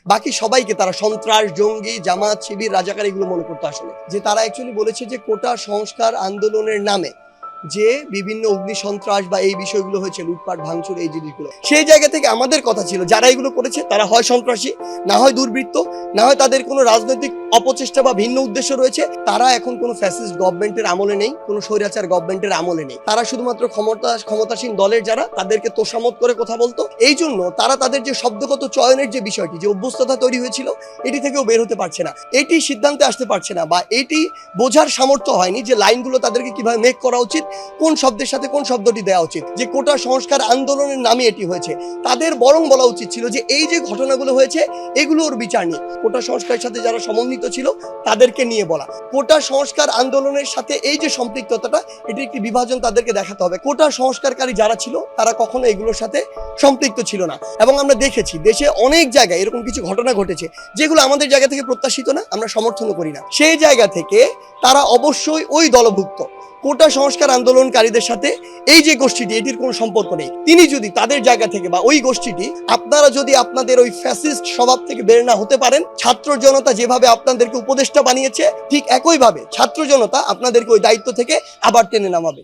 বাকি সবাইকে তারা সন্ত্রাস, জঙ্গি, জামাত, শিবির, রাজাকার এগুলো মনে করতো আসলে। যে তারা অ্যাকচুয়ালি বলেছে যে কোটা সংস্কার আন্দোলনের নামে যে বিভিন্ন অগ্নি সন্ত্রাস বা এই বিষয়গুলো হয়েছে, লুটপাট, ভাঙচুর, এই জিনিসগুলো, সেই জায়গা থেকে আমাদের কথা ছিল যারা এগুলো করেছে তারা হয় সন্ত্রাসী, না হয় দুর্বৃত্ত, না হয় তাদের কোনো রাজনৈতিক অপচেষ্টা বা ভিন্ন উদ্দেশ্য রয়েছে। তারা এখন কোনো ফ্যাসিস্ট গভর্নমেন্টের আমলে নেই, কোনো স্বৈরাচার গভর্নমেন্টের আমলে নেই। তারা শুধুমাত্র ক্ষমতাসীন দলের যারা, তাদেরকে তোষামত করে কথা বলতো। এই জন্য তারা তাদের যে শব্দগত চয়নের যে বিষয়টি, যে অভ্যস্ততা তৈরি হয়েছিল, এটি থেকেও বের হতে পারছে না, এটি সিদ্ধান্তে আসতে পারছে না, বা এটি বোঝার সামর্থ্য হয়নি যে লাইনগুলো তাদেরকে কিভাবে মেক করা উচিত, কোন শব্দের সাথে কোন শব্দটি দেওয়া উচিত। যে কোটা সংস্কার আন্দোলনের নামে এটি হয়েছে, তাদের বরং বলা উচিত ছিল যে এই যে ঘটনাগুলো হয়েছে এগুলোর বিচার নিয়ে কোটা সংস্কারের সাথে যারা সমন্বিত ছিল তাদেরকে নিয়ে বলা। কোটা সংস্কার আন্দোলনের সাথে এই যে সম্পৃক্ততাটা, এটি একটি বিভাজন তাদেরকে দেখাতে হবে। কোটা সংস্কারকারী যারা ছিল তারা কখনো এগুলোর সাথে সম্পৃক্ত ছিল না। এবং আমরা দেখেছি দেশে অনেক জায়গায় এরকম কিছু ঘটনা ঘটেছে যেগুলো আমাদের জায়গা থেকে প্রত্যাশিত না, আমরা সমর্থনও করি না। সেই জায়গা থেকে তারা অবশ্যই ওই দলভুক্ত। কোটা সংস্কার আন্দোলনকারীদের সাথে এই যে গোষ্ঠীটি, এটির কোনো সম্পর্ক নেই। তিনি যদি তাদের জায়গা থেকে বা ওই গোষ্ঠীটি, আপনারা যদি আপনাদের ওই ফ্যাসিস্ট স্বভাব থেকে বের না হতে পারেন, ছাত্র জনতা যেভাবে আপনাদেরকে উপদেষ্টা বানিয়েছে ঠিক একইভাবে ছাত্র জনতা আপনাদেরকে ওই দায়িত্ব থেকে আবার টেনে নামাবে।